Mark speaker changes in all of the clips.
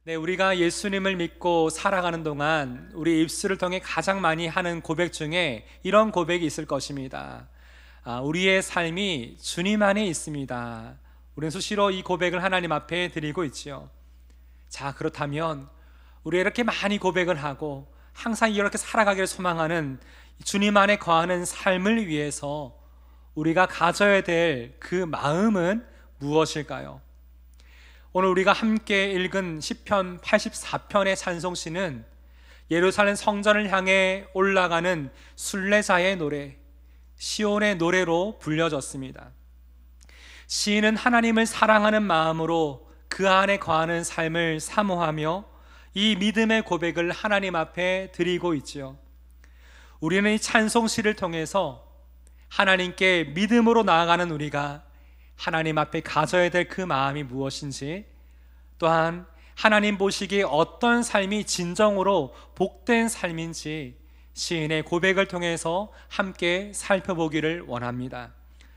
Speaker 1: 네, 우리가 예수님을 믿고 살아가는 동안 우리 입술을 통해 가장 많이 하는 고백 중에 이런 고백이 있을 것입니다. 우리의 삶이 주님 안에 있습니다. 우리는 수시로 이 고백을 하나님 앞에 드리고 있지요. 자, 그렇다면 우리 이렇게 많이 고백을 하고 항상 이렇게 살아가기를 소망하는 주님 안에 거하는 삶을 위해서 우리가 가져야 될 그 마음은 무엇일까요? 오늘 우리가 함께 읽은 시편 84편의 찬송시는 예루살렘 성전을 향해 올라가는 순례자의 노래, 시온의 노래로 불려졌습니다. 시인은 하나님을 사랑하는 마음으로 그 안에 거하는 삶을 사모하며 이 믿음의 고백을 하나님 앞에 드리고 있지요. 우리는 이 찬송시를 통해서 하나님께 믿음으로 나아가는 우리가 하나님 앞에 가져야 될 그 마음이 무엇인지, 또한 하나님 보시기에 어떤 삶이 진정으로 복된 삶인지 시인의 고백을 통해서 함께 살펴보기를 원합니다.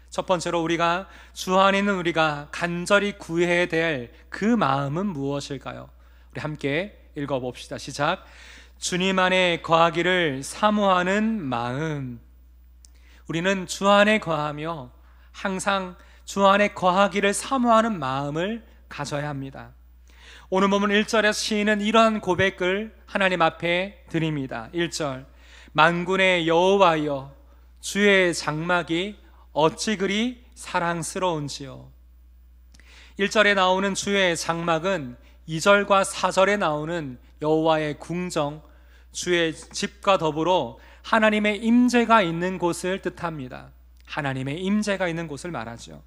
Speaker 1: 첫 번째로 우리가 주 안에 있는 우리가 간절히 구해야 될 그 마음은 무엇일까요? 우리 함께 읽어봅시다. 시작. 주님 안에 거하기를 사모하는 마음. 우리는 주 안에 거하며 항상 주 안에 거하기를 사모하는 마음을 가져야 합니다. 오늘 보면 1절에서 시인은 이러한 고백을 하나님 앞에 드립니다. 1절, 만군의 여호와여, 주의 장막이 어찌 그리 사랑스러운지요. 1절에 나오는 주의 장막은 2절과 4절에 나오는 여호와의 궁정, 주의 집과 더불어 하나님의 임재가 있는 곳을 뜻합니다. 하나님의 임재가 있는 곳을 말하죠.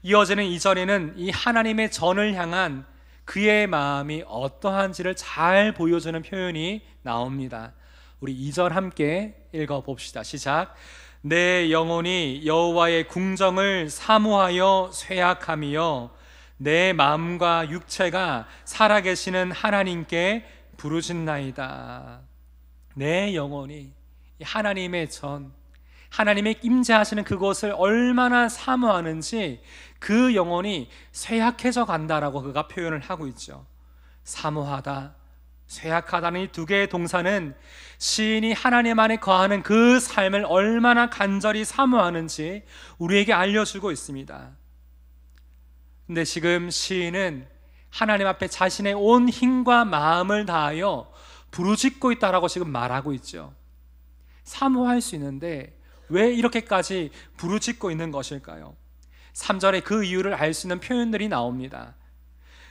Speaker 1: 이어지는 2절에는 이 하나님의 전을 향한 그의 마음이 어떠한지를 잘 보여주는 표현이 나옵니다. 우리 2절 함께 읽어봅시다. 시작. 내 영혼이 여호와의 궁정을 사모하여 쇠약하며 내 마음과 육체가 살아계시는 하나님께 부르짖나이다. 내 영혼이 하나님의 전, 하나님의 임재하시는 그곳을 얼마나 사모하는지 그 영혼이 쇠약해져 간다라고 그가 표현을 하고 있죠. 사모하다, 쇠약하다는 이 두 개의 동사는 시인이 하나님 안에 거하는 그 삶을 얼마나 간절히 사모하는지 우리에게 알려주고 있습니다. 근데 지금 시인은 하나님 앞에 자신의 온 힘과 마음을 다하여 부르짖고 있다라고 지금 말하고 있죠. 사모할 수 있는데 왜 이렇게까지 부르짖고 있는 것일까요? 3절에 그 이유를 알 수 있는 표현들이 나옵니다.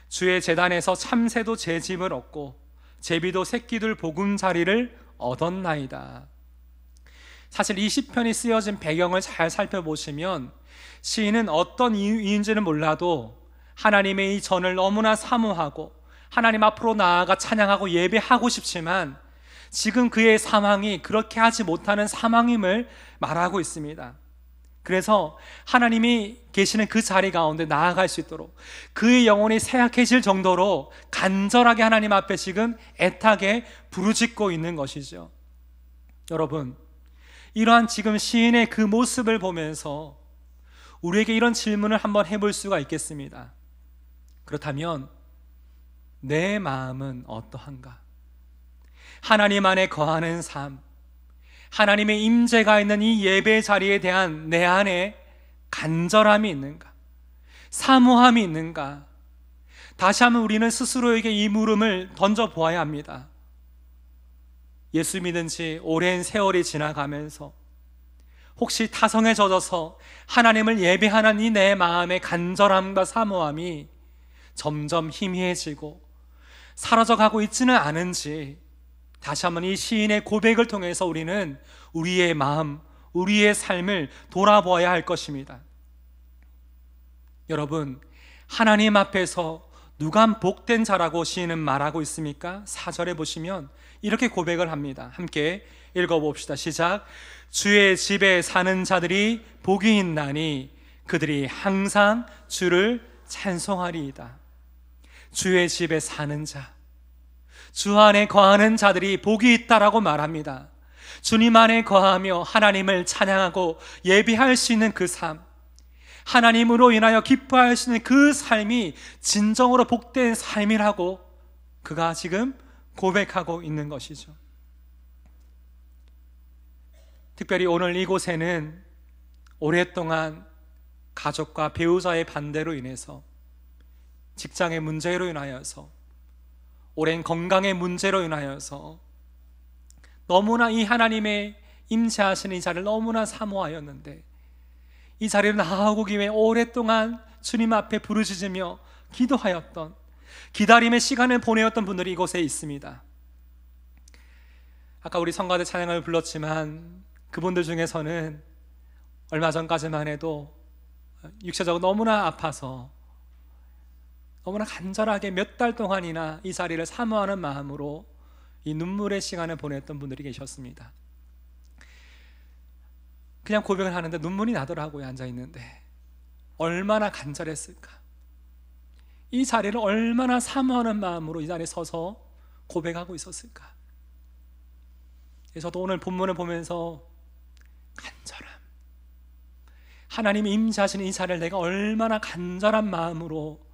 Speaker 1: 주의 제단에서 참새도 제 집을 얻고 제비도 새끼들 보금자리를 얻었나이다. 사실 이 시편이 쓰여진 배경을 잘 살펴보시면 시인은 어떤 이유인지는 몰라도 하나님의 이 전을 너무나 사모하고 하나님 앞으로 나아가 찬양하고 예배하고 싶지만 지금 그의 상황이 그렇게 하지 못하는 상황임을 말하고 있습니다. 그래서 하나님이 계시는 그 자리 가운데 나아갈 수 있도록 그의 영혼이 쇠약해질 정도로 간절하게 하나님 앞에 지금 애타게 부르짖고 있는 것이죠. 여러분, 이러한 지금 시인의 그 모습을 보면서 우리에게 이런 질문을 한번 해볼 수가 있겠습니다. 그렇다면 내 마음은 어떠한가? 하나님 안에 거하는 삶, 하나님의 임재가 있는 이 예배 자리에 대한 내 안에 간절함이 있는가? 사모함이 있는가? 다시 한번 우리는 스스로에게 이 물음을 던져보아야 합니다. 예수 믿은 지 오랜 세월이 지나가면서 혹시 타성에 젖어서 하나님을 예배하는 이 내 마음의 간절함과 사모함이 점점 희미해지고 사라져가고 있지는 않은지 다시 한번 이 시인의 고백을 통해서 우리는 우리의 마음, 우리의 삶을 돌아보아야 할 것입니다. 여러분, 하나님 앞에서 누가 복된 자라고 시인은 말하고 있습니까? 4절에 보시면 이렇게 고백을 합니다. 함께 읽어봅시다. 시작. 주의 집에 사는 자들이 복이 있나니 그들이 항상 주를 찬송하리이다. 주의 집에 사는 자, 주 안에 거하는 자들이 복이 있다라고 말합니다. 주님 안에 거하며 하나님을 찬양하고 예배할 수 있는 그 삶, 하나님으로 인하여 기뻐할 수 있는 그 삶이 진정으로 복된 삶이라고 그가 지금 고백하고 있는 것이죠. 특별히 오늘 이곳에는 오랫동안 가족과 배우자의 반대로 인해서, 직장의 문제로 인하여서, 오랜 건강의 문제로 인하여서 너무나 이 하나님의 임재하시는 이 자리를 너무나 사모하였는데, 이 자리를 나아오기 위해 오랫동안 주님 앞에 부르짖으며 기도하였던, 기다림의 시간을 보내었던 분들이 이곳에 있습니다. 아까 우리 성가대 찬양을 불렀지만 그분들 중에서는 얼마 전까지만 해도 육체적으로 너무나 아파서 너무나 간절하게 몇 달 동안이나 이 자리를 사모하는 마음으로 이 눈물의 시간을 보냈던 분들이 계셨습니다. 그냥 고백을 하는데 눈물이 나더라고요. 앉아있는데 얼마나 간절했을까, 이 자리를 얼마나 사모하는 마음으로 이 자리에 서서 고백하고 있었을까. 저도 오늘 본문을 보면서 간절함, 하나님이 임재하시는 이 자리를 내가 얼마나 간절한 마음으로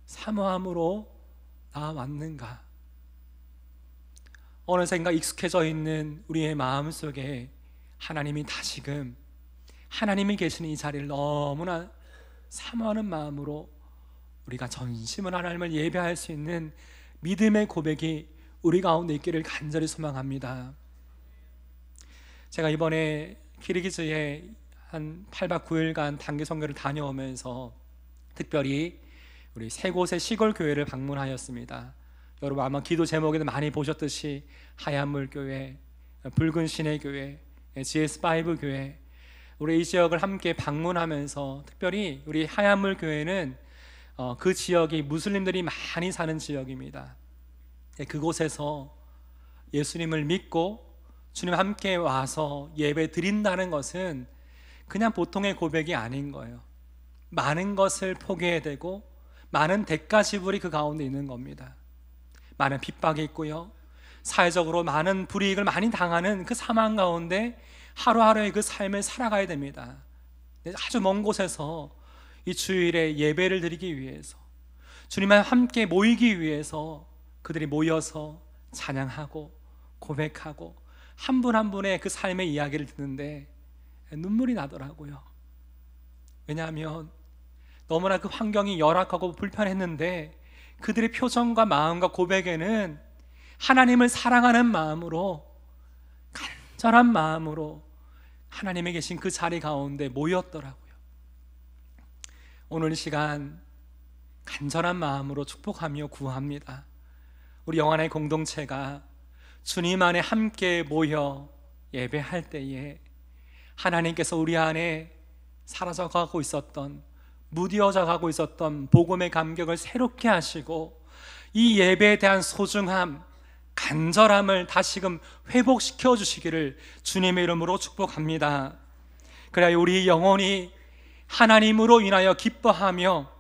Speaker 1: 사모함으로 나왔는가. 어느샌가 익숙해져 있는 우리의 마음속에 하나님이 다시금 하나님이 계시는 이 자리를 너무나 사모하는 마음으로 우리가 전심으로 하나님을 예배할 수 있는 믿음의 고백이 우리 가운데 있기를 간절히 소망합니다. 제가 이번에 키르기즈에 한 8박 9일간 단기 선교를 다녀오면서 특별히 우리 세 곳의 시골 교회를 방문하였습니다. 여러분 아마 기도 제목에도 많이 보셨듯이 하얀물 교회, 붉은 신의 교회, GS5 교회, 우리 이 지역을 함께 방문하면서 특별히 우리 하얀물 교회는 그 지역이 무슬림들이 많이 사는 지역입니다. 그곳에서 예수님을 믿고 주님 함께 와서 예배 드린다는 것은 그냥 보통의 고백이 아닌 거예요. 많은 것을 포기해야 되고 많은 대가 지불이 그 가운데 있는 겁니다. 많은 핍박이 있고요, 사회적으로 많은 불이익을 많이 당하는 그 상황 가운데 하루하루의 그 삶을 살아가야 됩니다. 아주 먼 곳에서 이 주일에 예배를 드리기 위해서, 주님과 함께 모이기 위해서 그들이 모여서 찬양하고 고백하고 한 분 한 분의 그 삶의 이야기를 듣는데 눈물이 나더라고요. 왜냐하면 너무나 그 환경이 열악하고 불편했는데 그들의 표정과 마음과 고백에는 하나님을 사랑하는 마음으로, 간절한 마음으로 하나님이 계신 그 자리 가운데 모였더라고요. 오늘 이 시간 간절한 마음으로 축복하며 구합니다. 우리 영안의 공동체가 주님 안에 함께 모여 예배할 때에 하나님께서 우리 안에 사라져가고 있었던, 무뎌져가고 있었던 복음의 감격을 새롭게 하시고 이 예배에 대한 소중함, 간절함을 다시금 회복시켜 주시기를 주님의 이름으로 축복합니다. 그래야 우리 영혼이 하나님으로 인하여 기뻐하며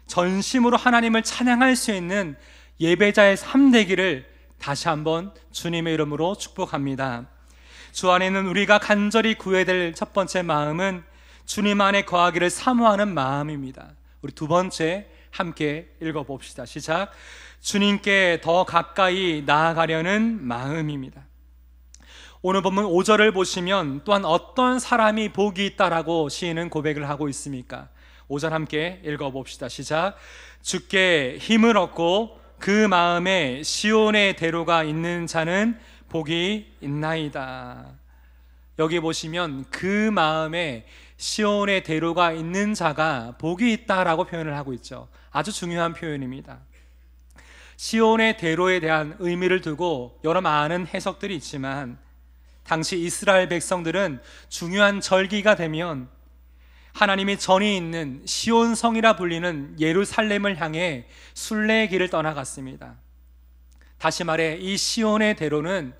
Speaker 1: 전심으로 하나님을 찬양할 수 있는 예배자의 삶 되기를 다시 한번 주님의 이름으로 축복합니다. 주 안에는 우리가 간절히 구해야 될 첫 번째 마음은 주님 안에 거하기를 사모하는 마음입니다. 우리 두 번째 함께 읽어봅시다. 시작. 주님께 더 가까이 나아가려는 마음입니다. 오늘 본문 5절을 보시면 또한 어떤 사람이 복이 있다라고 시인은 고백을 하고 있습니까? 5절 함께 읽어봅시다. 시작. 주께 힘을 얻고 그 마음에 시온의 대로가 있는 자는 복이 있나이다. 여기 보시면 그 마음에 시온의 대로가 있는 자가 복이 있다라고 표현을 하고 있죠. 아주 중요한 표현입니다. 시온의 대로에 대한 의미를 두고 여러 많은 해석들이 있지만 당시 이스라엘 백성들은 중요한 절기가 되면 하나님이 전이 있는 시온성이라 불리는 예루살렘을 향해 순례의 길을 떠나갔습니다. 다시 말해 이 시온의 대로는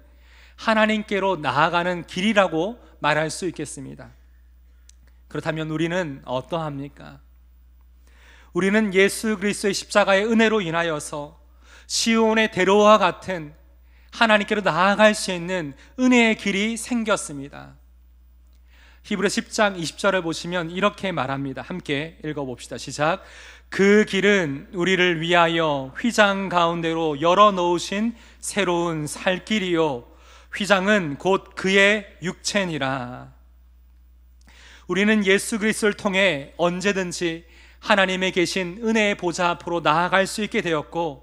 Speaker 1: 하나님께로 나아가는 길이라고 말할 수 있겠습니다. 그렇다면 우리는 어떠합니까? 우리는 예수 그리스도의 십자가의 은혜로 인하여서 시온의 대로와 같은 하나님께로 나아갈 수 있는 은혜의 길이 생겼습니다. 히브리 10장 20절을 보시면 이렇게 말합니다. 함께 읽어봅시다. 시작. 그 길은 우리를 위하여 휘장 가운데로 열어놓으신 새로운 살 길이요 휘장은 곧 그의 육체니라. 우리는 예수 그리스도를 통해 언제든지 하나님의 계신 은혜의 보좌 앞으로 나아갈 수 있게 되었고,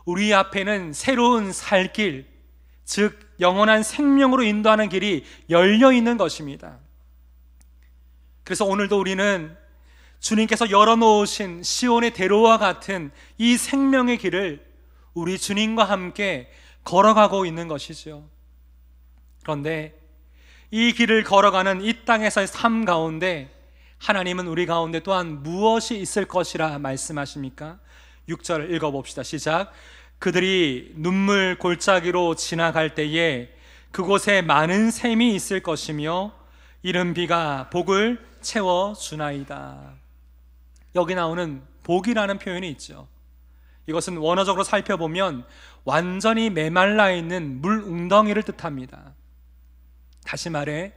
Speaker 1: 우리 앞에는 새로운 살 길, 즉 영원한 생명으로 인도하는 길이 열려 있는 것입니다. 그래서 오늘도 우리는 주님께서 열어놓으신 시온의 대로와 같은 이 생명의 길을 우리 주님과 함께 걸어가고 있는 것이죠. 그런데 이 길을 걸어가는 이 땅에서의 삶 가운데 하나님은 우리 가운데 또한 무엇이 있을 것이라 말씀하십니까? 6절 읽어봅시다. 시작. 그들이 눈물 골짜기로 지나갈 때에 그곳에 많은 샘이 있을 것이며 이른 비가 복을 채워주나이다. 여기 나오는 복이라는 표현이 있죠. 이것은 원어적으로 살펴보면 완전히 메말라 있는 물 웅덩이를 뜻합니다. 다시 말해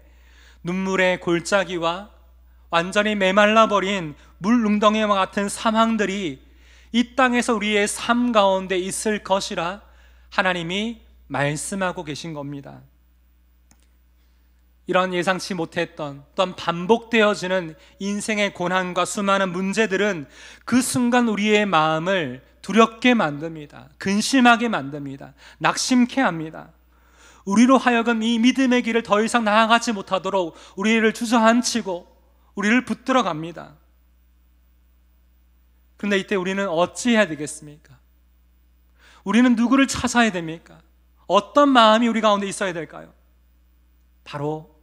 Speaker 1: 눈물의 골짜기와 완전히 메말라버린 물 웅덩이와 같은 상황들이 이 땅에서 우리의 삶 가운데 있을 것이라 하나님이 말씀하고 계신 겁니다. 이런 예상치 못했던 또한 반복되어지는 인생의 고난과 수많은 문제들은 그 순간 우리의 마음을 두렵게 만듭니다. 근심하게 만듭니다. 낙심케 합니다. 우리로 하여금 이 믿음의 길을 더 이상 나아가지 못하도록 우리를 주저앉히고 우리를 붙들어 갑니다. 그런데 이때 우리는 어찌해야 되겠습니까? 우리는 누구를 찾아야 됩니까? 어떤 마음이 우리 가운데 있어야 될까요? 바로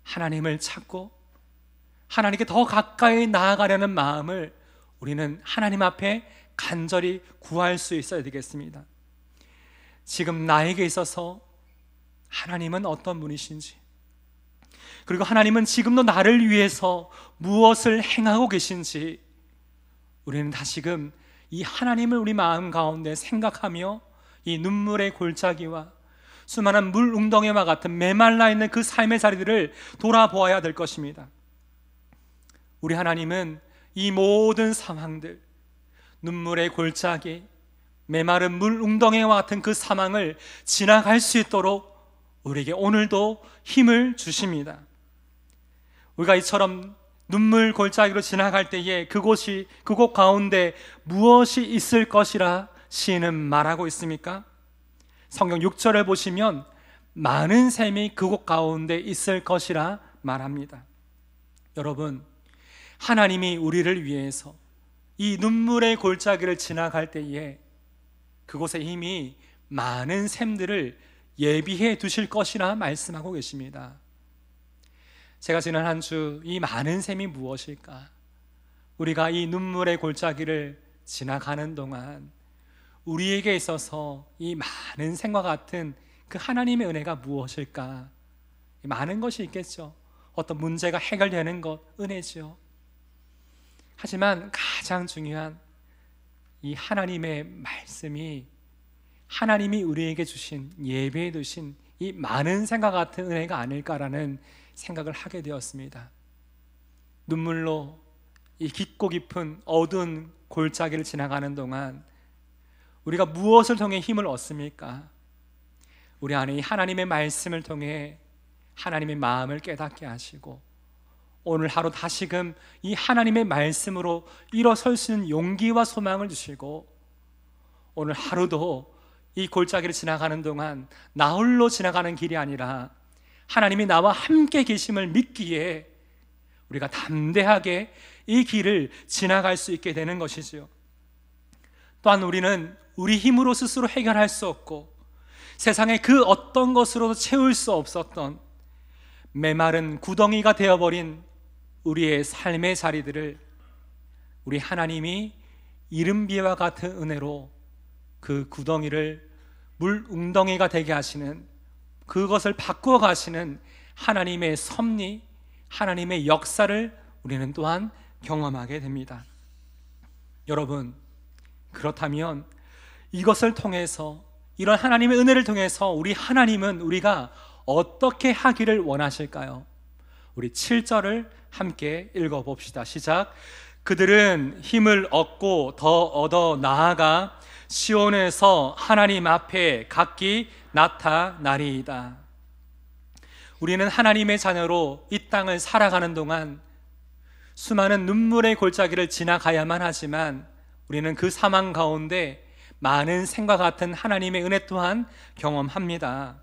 Speaker 1: 하나님을 찾고 하나님께 더 가까이 나아가려는 마음을 우리는 하나님 앞에 간절히 구할 수 있어야 되겠습니다. 지금 나에게 있어서 하나님은 어떤 분이신지, 그리고 하나님은 지금도 나를 위해서 무엇을 행하고 계신지 우리는 다시금 이 하나님을 우리 마음 가운데 생각하며 이 눈물의 골짜기와 수많은 물 웅덩이와 같은 메말라 있는 그 삶의 자리들을 돌아보아야 될 것입니다. 우리 하나님은 이 모든 상황들, 눈물의 골짜기, 메마른 물 웅덩이와 같은 그 상황을 지나갈 수 있도록 우리에게 오늘도 힘을 주십니다. 우리가 이처럼 눈물 골짜기로 지나갈 때에 그곳 가운데 무엇이 있을 것이라 시인은 말하고 있습니까? 성경 6절을 보시면 많은 샘이 그곳 가운데 있을 것이라 말합니다. 여러분, 하나님이 우리를 위해서 이 눈물의 골짜기를 지나갈 때에 그곳에 이미 많은 샘들을 예비해 두실 것이라 말씀하고 계십니다. 제가 지난 한 주 이 많은 샘이 무엇일까? 우리가 이 눈물의 골짜기를 지나가는 동안 우리에게 있어서 이 많은 샘과 같은 그 하나님의 은혜가 무엇일까? 많은 것이 있겠죠. 어떤 문제가 해결되는 것, 은혜죠. 하지만 가장 중요한 이 하나님의 말씀이 하나님이 우리에게 주신, 예배해 두신 이 많은 샘과 같은 은혜가 아닐까라는 생각을 하게 되었습니다. 눈물로 이 깊고 깊은 어두운 골짜기를 지나가는 동안 우리가 무엇을 통해 힘을 얻습니까? 우리 안에 이 하나님의 말씀을 통해 하나님의 마음을 깨닫게 하시고 오늘 하루 다시금 이 하나님의 말씀으로 일어설 수 있는 용기와 소망을 주시고 오늘 하루도 이 골짜기를 지나가는 동안 나 홀로 지나가는 길이 아니라 하나님이 나와 함께 계심을 믿기에 우리가 담대하게 이 길을 지나갈 수 있게 되는 것이지요. 또한 우리는 우리 힘으로 스스로 해결할 수 없고 세상의 그 어떤 것으로도 채울 수 없었던 메마른 구덩이가 되어버린 우리의 삶의 자리들을 우리 하나님이 이른비와 같은 은혜로 그 구덩이를 물 웅덩이가 되게 하시는, 그것을 바꾸어 가시는 하나님의 섭리, 하나님의 역사를 우리는 또한 경험하게 됩니다. 여러분, 그렇다면 이것을 통해서, 이런 하나님의 은혜를 통해서 우리 하나님은 우리가 어떻게 하기를 원하실까요? 우리 7절을 함께 읽어봅시다. 시작. 그들은 힘을 얻고 더 얻어 나아가 시온에서 하나님 앞에 각기 나타나리이다. 우리는 하나님의 자녀로 이 땅을 살아가는 동안 수많은 눈물의 골짜기를 지나가야만 하지만 우리는 그 상황 가운데 많은 생과 같은 하나님의 은혜 또한 경험합니다.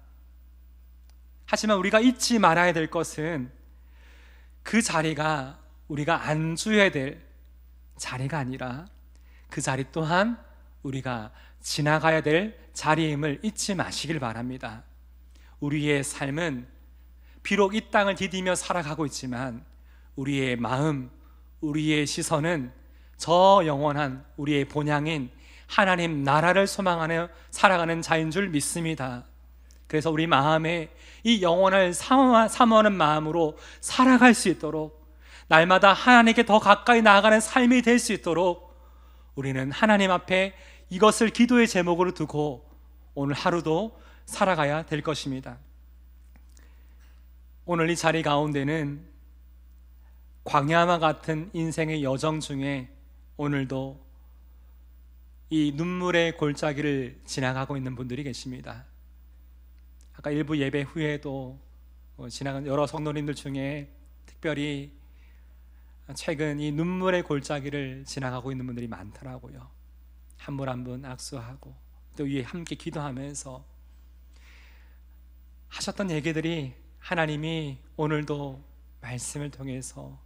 Speaker 1: 하지만 우리가 잊지 말아야 될 것은 그 자리가 우리가 안주해야 될 자리가 아니라 그 자리 또한 우리가 지나가야 될 자리임을 잊지 마시길 바랍니다. 우리의 삶은 비록 이 땅을 디디며 살아가고 있지만 우리의 마음, 우리의 시선은 저 영원한 우리의 본향인 하나님 나라를 소망하며 살아가는 자인 줄 믿습니다. 그래서 우리 마음에 이 영원을 사모하는 마음으로 살아갈 수 있도록, 날마다 하나님께 더 가까이 나아가는 삶이 될 수 있도록 우리는 하나님 앞에 이것을 기도의 제목으로 두고 오늘 하루도 살아가야 될 것입니다. 오늘 이 자리 가운데는 광야와 같은 인생의 여정 중에 오늘도 이 눈물의 골짜기를 지나가고 있는 분들이 계십니다. 아까 일부 예배 후에도 지나간 여러 성도님들 중에 특별히 최근 이 눈물의 골짜기를 지나가고 있는 분들이 많더라고요. 한 분 한 분 악수하고 또 위에 함께 기도하면서 하셨던 얘기들이 하나님이 오늘도 말씀을 통해서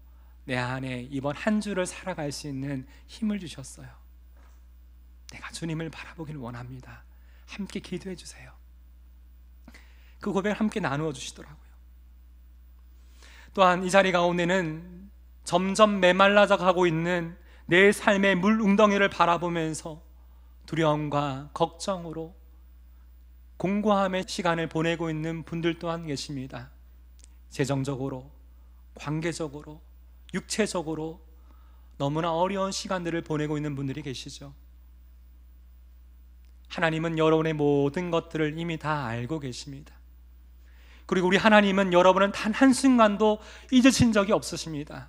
Speaker 1: 내 안에 이번 한 주를 살아갈 수 있는 힘을 주셨어요. 내가 주님을 바라보길 원합니다. 함께 기도해 주세요. 그 고백을 함께 나누어 주시더라고요. 또한 이 자리 가운데는 점점 메말라져 가고 있는 내 삶의 물 웅덩이를 바라보면서 두려움과 걱정으로 공고함의 시간을 보내고 있는 분들 또한 계십니다. 재정적으로, 관계적으로, 육체적으로 너무나 어려운 시간들을 보내고 있는 분들이 계시죠. 하나님은 여러분의 모든 것들을 이미 다 알고 계십니다. 그리고 우리 하나님은 여러분은 단 한순간도 잊으신 적이 없으십니다.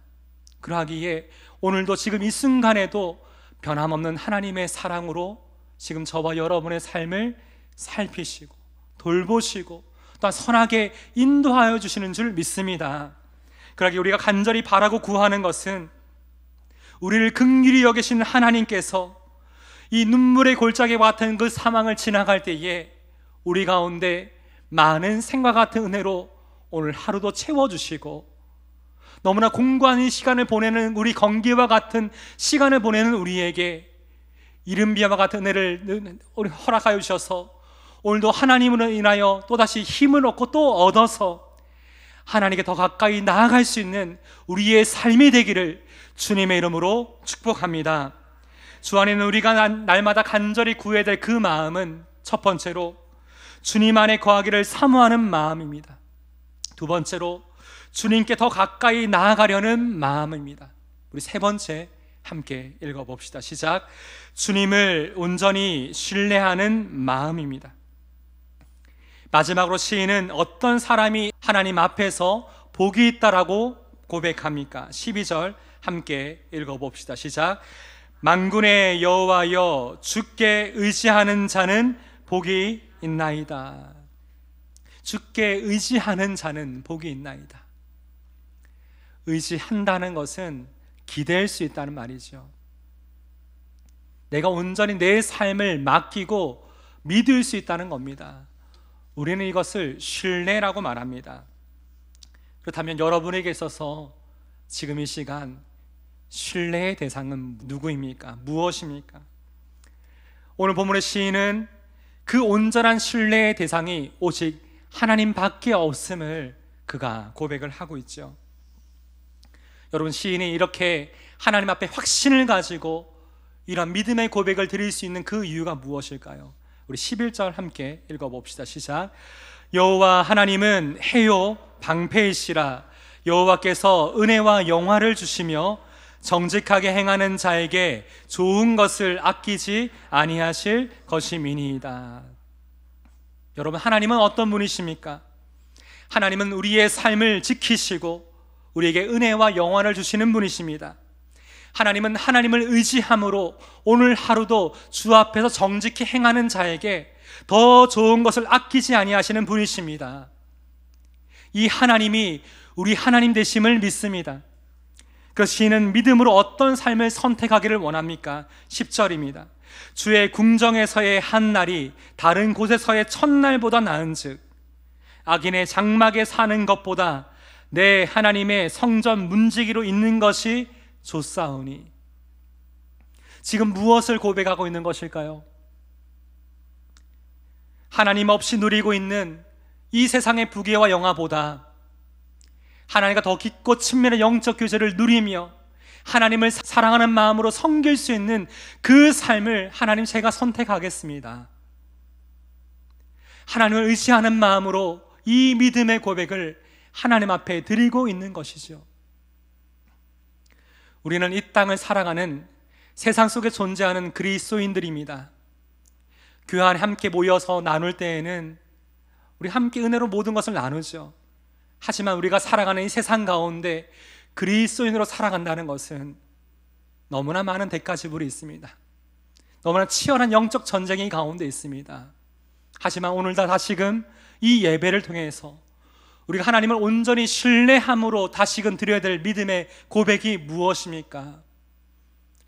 Speaker 1: 그러하기에 오늘도 지금 이 순간에도 변함없는 하나님의 사랑으로 지금 저와 여러분의 삶을 살피시고 돌보시고 또한 선하게 인도하여 주시는 줄 믿습니다. 그러기에 우리가 간절히 바라고 구하는 것은 우리를 긍휼히 여기신 하나님께서 이 눈물의 골짜기와 같은 그 상황을 지나갈 때에 우리 가운데 많은 생과 같은 은혜로 오늘 하루도 채워주시고, 너무나 공고한 이 시간을 보내는 우리 건기와 같은 시간을 보내는 우리에게 이른비와 같은 은혜를 허락하여 주셔서 오늘도 하나님으로 인하여 또다시 힘을 얻고 또 얻어서 하나님께 더 가까이 나아갈 수 있는 우리의 삶이 되기를 주님의 이름으로 축복합니다. 주 안에는 우리가 날마다 간절히 구해야 될 그 마음은 첫 번째로 주님 안에 거하기를 사모하는 마음입니다. 두 번째로 주님께 더 가까이 나아가려는 마음입니다. 우리 세 번째 함께 읽어봅시다. 시작. 주님을 온전히 신뢰하는 마음입니다. 마지막으로 시인은 어떤 사람이 하나님 앞에서 복이 있다라고 고백합니까? 12절 함께 읽어봅시다. 시작. 만군의 여호와여, 주께 의지하는 자는 복이 있나이다. 주께 의지하는 자는 복이 있나이다. 의지한다는 것은 기댈 수 있다는 말이죠. 내가 온전히 내 삶을 맡기고 믿을 수 있다는 겁니다. 우리는 이것을 신뢰라고 말합니다. 그렇다면 여러분에게 있어서 지금 이 시간 신뢰의 대상은 누구입니까? 무엇입니까? 오늘 본문의 시인은 그 온전한 신뢰의 대상이 오직 하나님밖에 없음을 그가 고백을 하고 있죠. 여러분, 시인이 이렇게 하나님 앞에 확신을 가지고 이런 믿음의 고백을 드릴 수 있는 그 이유가 무엇일까요? 우리 11절 함께 읽어봅시다. 시작. 여호와 하나님은 해요 방패이시라. 여호와께서 은혜와 영화를 주시며 정직하게 행하는 자에게 좋은 것을 아끼지 아니하실 것임이니이다. 여러분, 하나님은 어떤 분이십니까? 하나님은 우리의 삶을 지키시고 우리에게 은혜와 영원을 주시는 분이십니다. 하나님은 하나님을 의지함으로 오늘 하루도 주 앞에서 정직히 행하는 자에게 더 좋은 것을 아끼지 아니하시는 분이십니다. 이 하나님이 우리 하나님 되심을 믿습니다. 그래서 시인은 믿음으로 어떤 삶을 선택하기를 원합니까? 10절입니다. 주의 궁정에서의 한 날이 다른 곳에서의 첫날보다 나은즉 악인의 장막에 사는 것보다 내 하나님의 성전 문지기로 있는 것이 좋사오니. 지금 무엇을 고백하고 있는 것일까요? 하나님 없이 누리고 있는 이 세상의 부귀와 영화보다 하나님과 더 깊고 친밀한 영적 교제를 누리며 하나님을 사랑하는 마음으로 섬길 수 있는 그 삶을 하나님 제가 선택하겠습니다. 하나님을 의지하는 마음으로 이 믿음의 고백을 하나님 앞에 드리고 있는 것이죠. 우리는 이 땅을 살아가는 세상 속에 존재하는 그리스도인들입니다. 교회 안에 함께 모여서 나눌 때에는 우리 함께 은혜로 모든 것을 나누죠. 하지만 우리가 살아가는 이 세상 가운데 그리스도인으로 살아간다는 것은 너무나 많은 대가 지불이 있습니다. 너무나 치열한 영적 전쟁이 가운데 있습니다. 하지만 오늘 다시금 이 예배를 통해서 우리가 하나님을 온전히 신뢰함으로 다시금 드려야 될 믿음의 고백이 무엇입니까?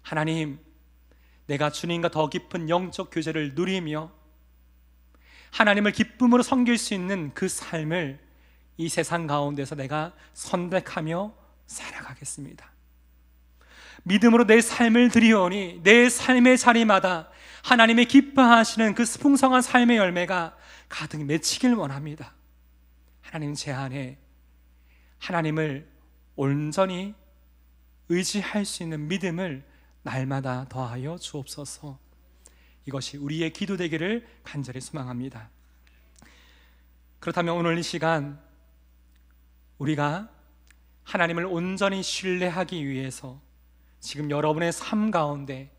Speaker 1: 하나님, 내가 주님과 더 깊은 영적 교제를 누리며 하나님을 기쁨으로 섬길 수 있는 그 삶을 이 세상 가운데서 내가 선택하며 살아가겠습니다. 믿음으로 내 삶을 드리오니 내 삶의 자리마다 하나님의 기뻐하시는 그 풍성한 삶의 열매가 가득 맺히길 원합니다. 하나님, 제 안에 하나님을 온전히 의지할 수 있는 믿음을 날마다 더하여 주옵소서. 이것이 우리의 기도 되기를 간절히 소망합니다. 그렇다면 오늘 이 시간 우리가 하나님을 온전히 신뢰하기 위해서 지금 여러분의 삶 가운데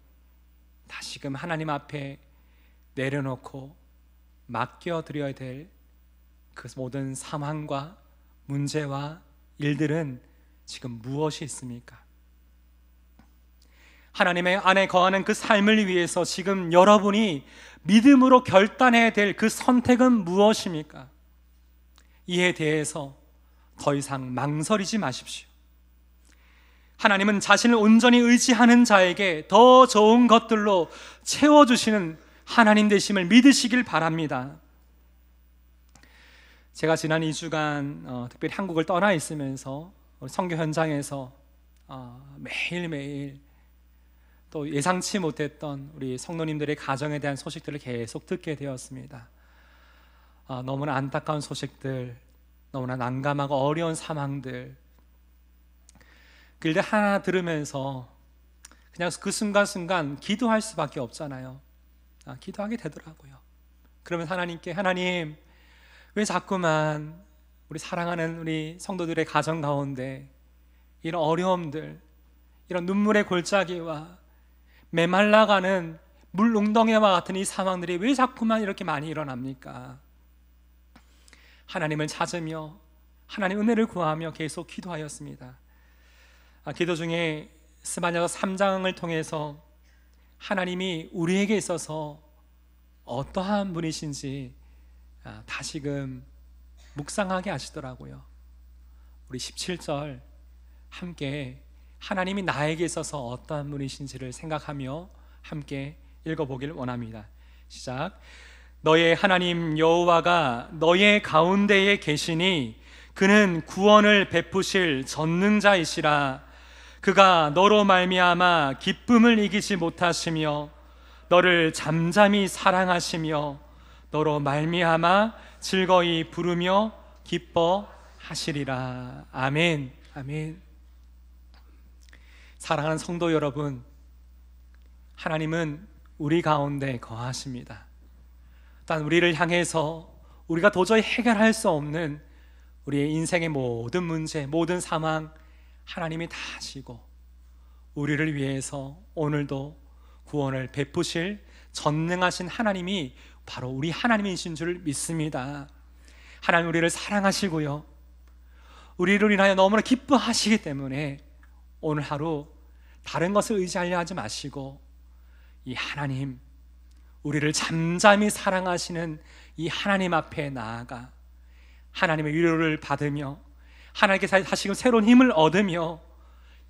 Speaker 1: 다시금 하나님 앞에 내려놓고 맡겨드려야 될 그 모든 상황과 문제와 일들은 지금 무엇이 있습니까? 하나님의 안에 거하는 그 삶을 위해서 지금 여러분이 믿음으로 결단해야 될 그 선택은 무엇입니까? 이에 대해서 더 이상 망설이지 마십시오. 하나님은 자신을 온전히 의지하는 자에게 더 좋은 것들로 채워주시는 하나님 되심을 믿으시길 바랍니다. 제가 지난 2주간 특별히 한국을 떠나 있으면서 선교 현장에서 매일매일 또 예상치 못했던 우리 성도님들의 가정에 대한 소식들을 계속 듣게 되었습니다. 너무나 안타까운 소식들, 너무나 난감하고 어려운 상황들, 그 일들 하나 들으면서 그냥 그 순간순간 기도할 수밖에 없잖아요. 기도하게 되더라고요. 그러면 하나님께, 하나님, 왜 자꾸만 우리 사랑하는 우리 성도들의 가정 가운데 이런 어려움들, 이런 눈물의 골짜기와 메말라가는 물웅덩이와 같은 이 상황들이 왜 자꾸만 이렇게 많이 일어납니까? 하나님을 찾으며 하나님 은혜를 구하며 계속 기도하였습니다. 기도 중에 스바냐서 3장을 통해서 하나님이 우리에게 있어서 어떠한 분이신지 다시금 묵상하게 하시더라고요. 우리 17절 함께 하나님이 나에게 있어서 어떠한 분이신지를 생각하며 함께 읽어보길 원합니다. 시작. 너의 하나님 여호와가 너의 가운데에 계시니 그는 구원을 베푸실 전능자이시라. 그가 너로 말미암아 기쁨을 이기지 못하시며 너를 잠잠히 사랑하시며 너로 말미암아 즐거이 부르며 기뻐하시리라. 아멘. 아멘. 사랑하는 성도 여러분, 하나님은 우리 가운데 거하십니다. 단 우리를 향해서 우리가 도저히 해결할 수 없는 우리의 인생의 모든 문제, 모든 상황 하나님이 다 아시고 우리를 위해서 오늘도 구원을 베푸실 전능하신 하나님이 바로 우리 하나님이신 줄 믿습니다. 하나님 우리를 사랑하시고요, 우리를 인하여 너무나 기뻐하시기 때문에 오늘 하루 다른 것을 의지하려 하지 마시고 이 하나님, 우리를 잠잠히 사랑하시는 이 하나님 앞에 나아가 하나님의 위로를 받으며 하나님께 다시금 새로운 힘을 얻으며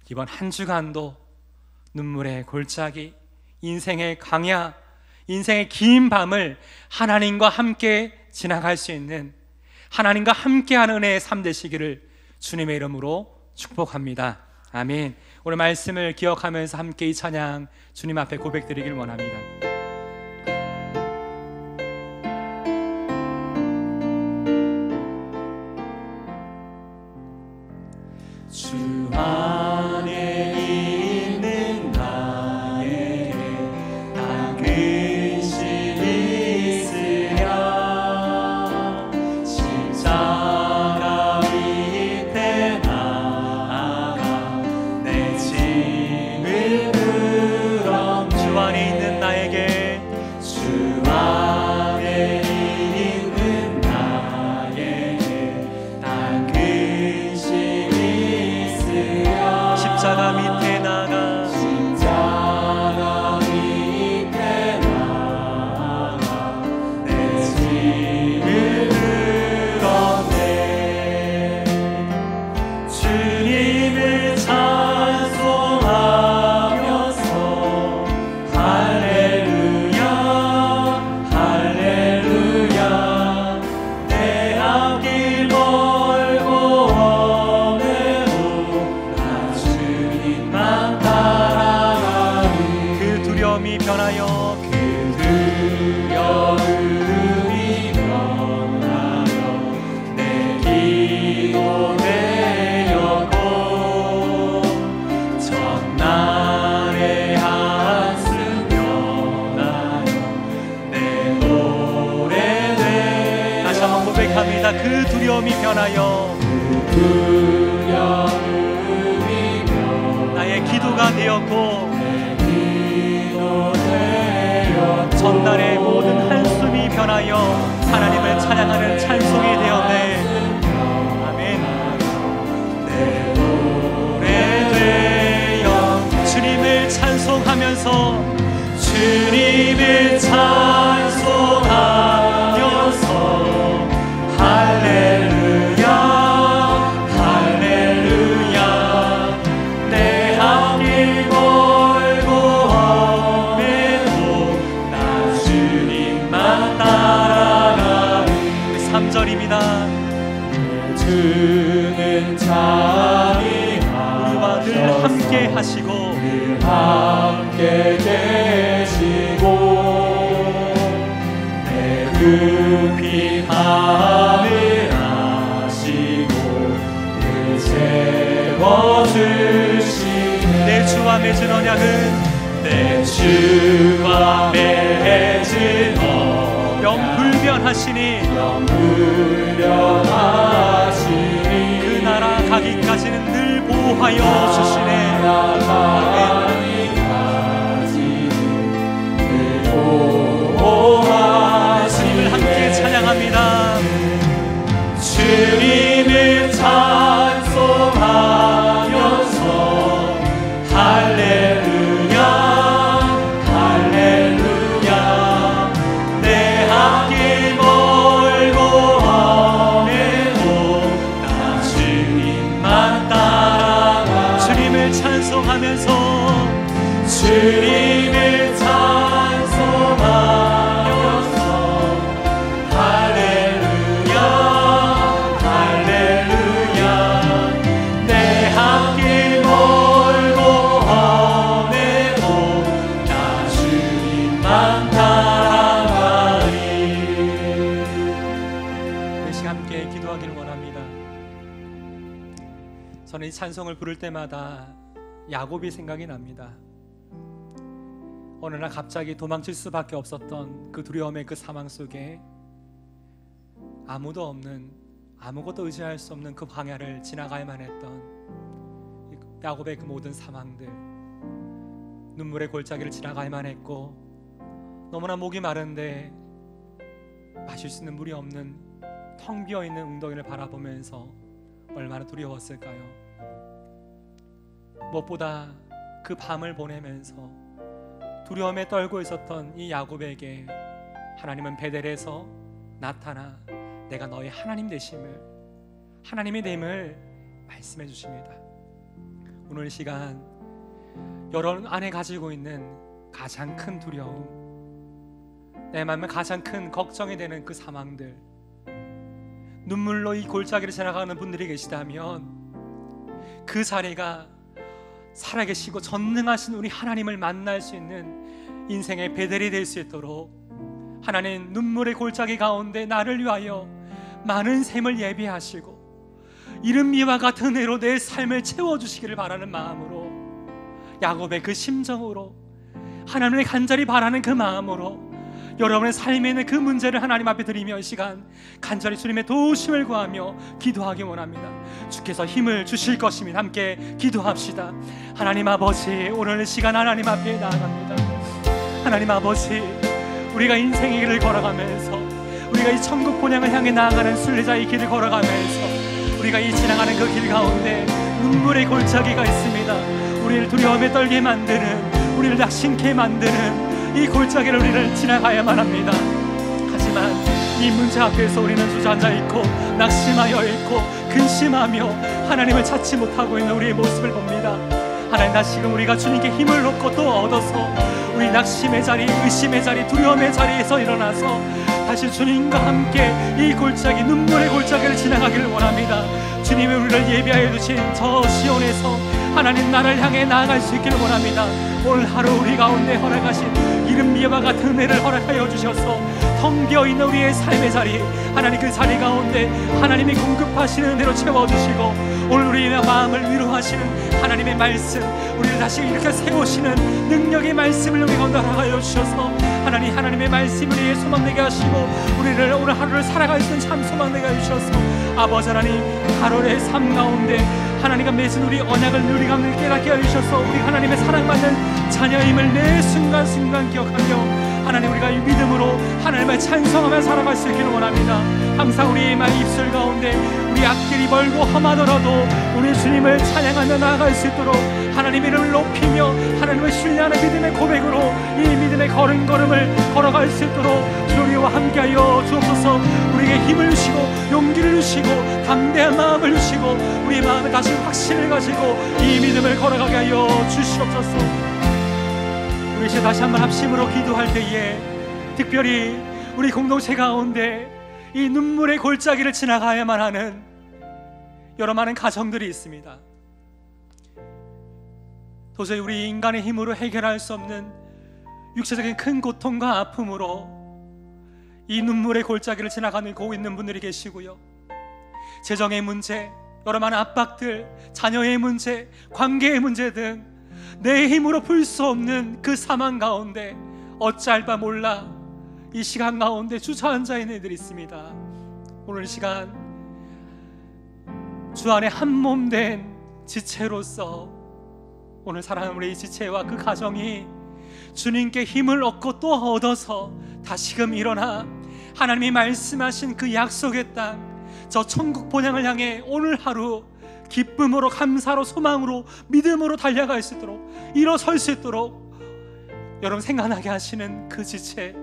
Speaker 1: 이번 한 주간도 눈물의 골짜기, 인생의 광야, 인생의 긴 밤을 하나님과 함께 지나갈 수 있는, 하나님과 함께하는 은혜의 삶 되시기를 주님의 이름으로 축복합니다. 아멘. 오늘 말씀을 기억하면서 함께 이 찬양 주님 앞에 고백드리길 원합니다. 주 안에 있는 나에게 다 근심이 있으랴. 십자가 밑에 나아가 내 짐을 들어. 주 안에 있는 나에게, 주 안에 있는 나에게 다 근심이 십자가 밑에 나가, 십자가 밑에 나가 내 짐을 들었네. 주님을 찬송하면서 할렐루야 할렐루야. 내 앞길 멀고 두려움이 변하여, 그 두려움이 변하여 내 기도 되었고, 전날의 한숨 변하여 내 노래 되. 다시 한번 고백합니다. 그 두려움이 변하여, 그 두려움이 변하여 나의 기도가 되었고, 전날의 모든 한숨이 변하여 하나님을 찬양하는 찬송이 되었네. 아멘. 내 노래 되어 주님을 찬송하면서, 주님을 찬송하면서 할렐루야 할렐루야. 내 앞길 멀고 따라가리. 3절입니다. 주는 자비하셔서 우리와 늘 함께 하시고, 늘 함께 계시고, 내 급히 밤을 아시고 늘 채워주시네. 내 주와 맺은 언약은, 내 주와 맺은 영불변하시니, 영불변하시니 그 나라 가기까지는 늘 보호하여 주시네. 주님을 함께 찬양합니다. 주님을 찬송하면서 할렐루야 할렐루야. 내 앞길 멀고 험해도 나 주님만 따라가. 주님을 찬송하면서, 주님을 찬송하면서 할렐루야 할렐루야. 내 앞길 멀고 험해도 나 주님만 따라가리. 이 시간 함께 기도하기를 원합니다. 저는 이 찬송을 부를 때마다 야곱이 생각이 납니다. 어느 날 갑자기 도망칠 수밖에 없었던 그 두려움의 그 상황 속에 아무도 없는, 아무것도 의지할 수 없는 그 광야를 지나가야만 했던 야곱의 그 모든 상황들, 눈물의 골짜기를 지나가야만 했고, 너무나 목이 마른데 마실 수 있는 물이 없는 텅 비어있는 웅덩이를 바라보면서 얼마나 두려웠을까요? 무엇보다 그 밤을 보내면서 두려움에 떨고 있었던 이 야곱에게 하나님은 베델에서 나타나 내가 너의 하나님 되심을, 하나님의 됨을 말씀해 주십니다. 오늘 이 시간 여러분 안에 가지고 있는 가장 큰 두려움, 내 마음에 가장 큰 걱정이 되는 그 상황들, 눈물로 이 골짜기를 지나가는 분들이 계시다면 그 자리가 살아계시고 전능하신 우리 하나님을 만날 수 있는 인생의 베델이 될 수 있도록 하나님 눈물의 골짜기 가운데 나를 위하여 많은 샘을 예비하시고 이른 비와 같은 해로 내 삶을 채워주시기를 바라는 마음으로, 야곱의 그 심정으로, 하나님을 간절히 바라는 그 마음으로 여러분의 삶에 있는 그 문제를 하나님 앞에 드리며 이 시간 간절히 주님의 도우심을 구하며 기도하기 원합니다. 주께서 힘을 주실 것입니다. 함께 기도합시다. 하나님 아버지, 오늘 이 시간 하나님 앞에 나아갑니다. 하나님 아버지, 우리가 인생의 길을 걸어가면서, 우리가 이 천국 본향을 향해 나아가는 순례자의 길을 걸어가면서 우리가 이 지나가는 그 길 가운데 눈물의 골짜기가 있습니다. 우리를 두려움에 떨게 만드는, 우리를 낙심케 만드는 이 골짜기를 우리를 지나가야만 합니다. 하지만 이 문제 앞에서 우리는 주저앉아 있고 낙심하여 있고 근심하며 하나님을 찾지 못하고 있는 우리의 모습을 봅니다. 하나님, 다시금 우리가 주님께 힘을 얻고 또 얻어서 우리 낙심의 자리, 의심의 자리, 두려움의 자리에서 일어나서 다시 주님과 함께 이 골짜기, 눈물의 골짜기를 지나가기를 원합니다. 주님이 우리를 예비하여 주신 저 시온에서 하나님 나라를 향해 나아갈 수 있기를 원합니다. 오늘 하루 우리 가운데 허락하신 이른 비와 같은 은혜를 허락하여 주셔서 텅 비어있는 우리의 삶의 자리, 하나님 그 자리 가운데 하나님이 공급하시는 은혜로 채워주시고 오늘 우리의 마음을 위로하시는 하나님의 말씀, 우리를 다시 이렇게 세우시는 능력의 말씀을 우리 가운데 허락하여 주셔서 하나님의 말씀을 우리의 소망되게 하시고 우리를 오늘 하루를 살아갈 수 있는 참 소망되게 해주셔서 아버지 하나님, 하루의 삶 가운데 하나님과 맺은 우리 언약을 누리감을 깨닫게 해주셔서 우리 하나님의 사랑받는 자녀임을 매 순간순간 기억하며 하나님, 우리가 이 믿음으로 하나님을 찬송하며 살아갈 수 있기를 원합니다. 항상 우리의 입술 가운데 우리 앞길이 멀고 험하더라도 우리 주님을 찬양하며 나아갈 수 있도록 하나님의 이름을 높이며 하나님을 신뢰하는 믿음의 고백으로 이 믿음의 걸음걸음을 걸어갈 수 있도록 주 우리와 함께하여 주옵소서. 우리에게 힘을 주시고 용기를 주시고 담대한 마음을 주시고 우리의 마음에 다시 확신을 가지고 이 믿음을 걸어가게 하여 주시옵소서. 우리 이제 다시 한번 합심으로 기도할 때에 특별히 우리 공동체 가운데 이 눈물의 골짜기를 지나가야만 하는 여러 많은 가정들이 있습니다. 도저히 우리 인간의 힘으로 해결할 수 없는 육체적인 큰 고통과 아픔으로 이 눈물의 골짜기를 지나가고 있는 분들이 계시고요, 재정의 문제, 여러 많은 압박들, 자녀의 문제, 관계의 문제 등 내 힘으로 풀 수 없는 그 상황 가운데 어찌할 바 몰라 이 시간 가운데 주저앉아 있는 이들이 있습니다. 오늘 시간 주 안에 한 몸 된 지체로서 오늘 사랑하는 우리 지체와 그 가정이 주님께 힘을 얻고 또 얻어서 다시금 일어나 하나님이 말씀하신 그 약속의 땅, 저 천국 본향을 향해 오늘 하루 기쁨으로, 감사로, 소망으로, 믿음으로 달려갈 수 있도록, 일어설 수 있도록 여러분 생각나게 하시는 그 지체,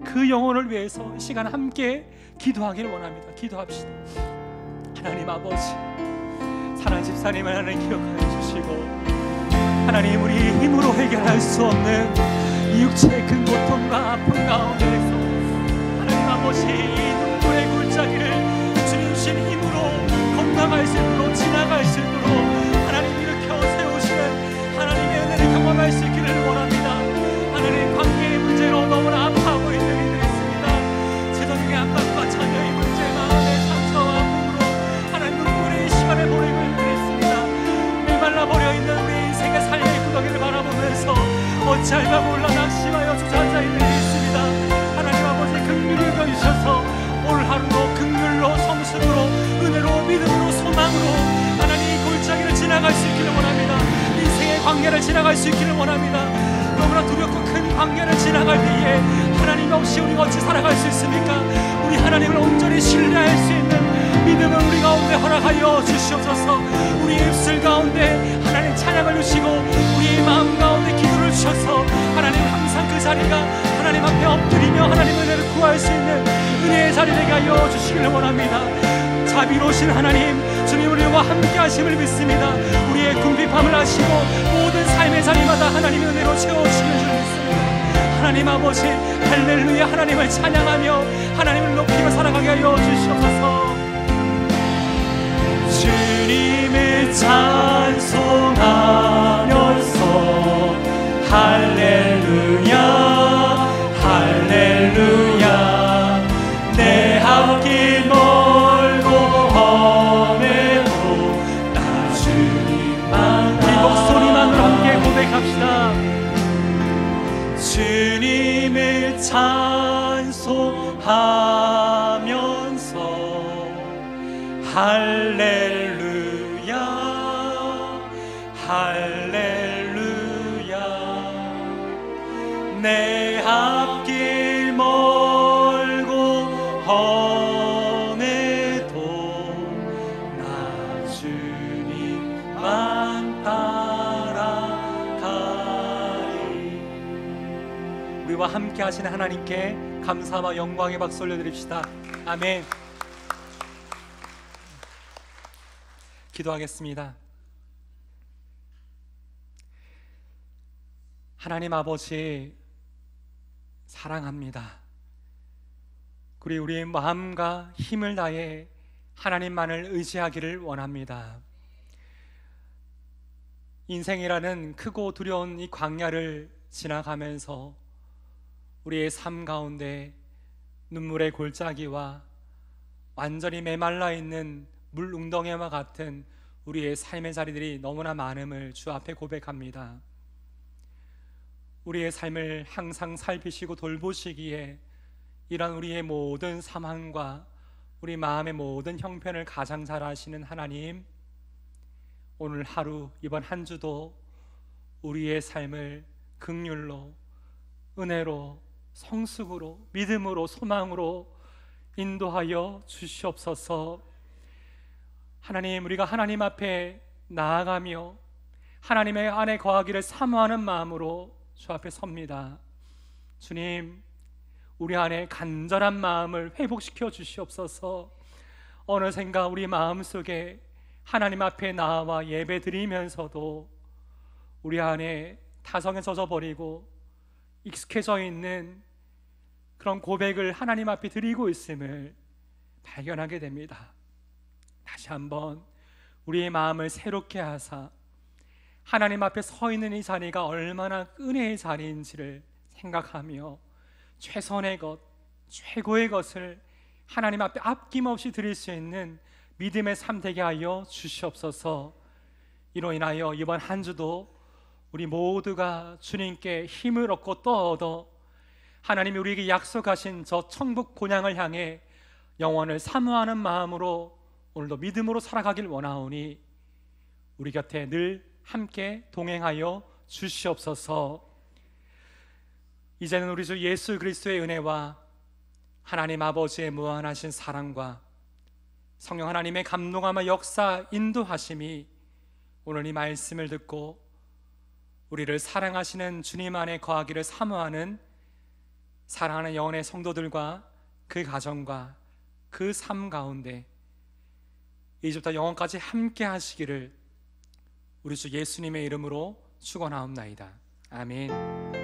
Speaker 1: 그 영혼을 위해서 이 시간 함께 기도하기를 원합니다. 기도합시다. 하나님 아버지, 사랑하는 집사님을 하나님 기억하여 주시고 하나님, 우리 힘으로 해결할 수 없는 이 육체의 큰 고통과 아픔 가운데서 하나님 아버지, 이 눈물의 골짜기를 주님 주신 힘으로 건강할 수 있도록, 지나갈 수 있도록 하나님 일으켜 세우시는 하나님의 은혜를 경험할 수 있기를 원합니다. 하나님, 관계의 문제로 너무나 아파하고 있는 이들이 있습니다. 재정의 압박과 자녀의 문제, 마음의 상처와 아픔으로 하나님 눈물의 시간을 보내고 있는 이들이 있습니다. 메말라버려 있는 우리 인생의 삶의 구덩이를 바라보면서 어찌할 바 몰라 낙심하여 주저앉아 있는 이들이 있습니다. 하나님 아버지, 긍휼히 여겨주셔서 오늘 하루도 긍휼로, 성숙으로, 은혜로, 믿음으로, 소망으로 하나님 이 골짜기를 지나갈 수 있기를 원합니다. 인생의 관계를 지나갈 수 있기를 원합니다. 너무나 두렵고 큰 관계를 지나갈 때에 하나님 없이 우리가 어찌 살아갈 수 있습니까? 우리 하나님을 온전히 신뢰할 수 있는 믿음을 우리 가운데 허락하여 주시옵소서. 우리의 입술 가운데 하나님 찬양을 주시고 우리의 마음 가운데 기도를 주셔서 하나님 항상 그 자리가 하나님 앞에 엎드리며 하나님의 은혜를 구할 수 있는 은혜의 자리 되게 하여 주시기를 원합니다. 자비로우신 하나님, 주님 우리와 함께 하심을 믿습니다. 우리의 궁핍함을 아시고 모든 삶의 자리마다 하나님의 은혜로 채워주시는 줄 믿습니다. 하나님 아버지, 할렐루야, 하나님을 찬양하며 하나님을 높이며 살아가게 하여 주시옵소서. 주님을 찬송하면서 할렐루야 할렐루야, 내 앞길 멀고 험해도 나 주님만. 우리 목소리만으로 함께 고백합시다. 주님을 찬송하면서 할렐루야 할렐루야, 내 앞길 멀고 험해도 나 주님만 따라가리. 우리와 함께 하시는 하나님께 감사와 영광의 박수 올려드립시다. 아멘. 기도하겠습니다. 하나님 아버지, 사랑합니다. 우리의 마음과 힘을 다해 하나님만을 의지하기를 원합니다. 인생이라는 크고 두려운 이 광야를 지나가면서 우리의 삶 가운데 눈물의 골짜기와 완전히 메말라 있는 물 웅덩이와 같은 우리의 삶의 자리들이 너무나 많음을 주 앞에 고백합니다. 우리의 삶을 항상 살피시고 돌보시기에 이런 우리의 모든 상황과 우리 마음의 모든 형편을 가장 잘 아시는 하나님, 오늘 하루, 이번 한 주도 우리의 삶을 긍휼로, 은혜로, 성숙으로, 믿음으로, 소망으로 인도하여 주시옵소서. 하나님, 우리가 하나님 앞에 나아가며 하나님의 안에 거하기를 사모하는 마음으로 주 앞에 섭니다. 주님, 우리 안에 간절한 마음을 회복시켜 주시옵소서. 어느샌가 우리 마음속에 하나님 앞에 나와 예배 드리면서도 우리 안에 타성에 젖어버리고 익숙해져 있는 그런 고백을 하나님 앞에 드리고 있음을 발견하게 됩니다. 다시 한번 우리의 마음을 새롭게 하사 하나님 앞에 서 있는 이 자리가 얼마나 은혜의 자리인지를 생각하며 최선의 것, 최고의 것을 하나님 앞에 아낌없이 드릴 수 있는 믿음의 삶 되게 하여 주시옵소서. 이로 인하여 이번 한 주도 우리 모두가 주님께 힘을 얻고 또 얻어 하나님이 우리에게 약속하신 저 천국 곤양을 향해 영원을 사모하는 마음으로 오늘도 믿음으로 살아가길 원하오니 우리 곁에 늘 함께 동행하여 주시옵소서. 이제는 우리 주 예수 그리스도의 은혜와 하나님 아버지의 무한하신 사랑과 성령 하나님의 감동하며 역사 인도하심이 오늘 이 말씀을 듣고 우리를 사랑하시는 주님 안에 거하기를 사모하는 사랑하는 영혼의 성도들과 그 가정과 그 삶 가운데 이제부터 영원까지 함께 하시기를 우리 주 예수님의 이름으로 축원하옵나이다. 아멘.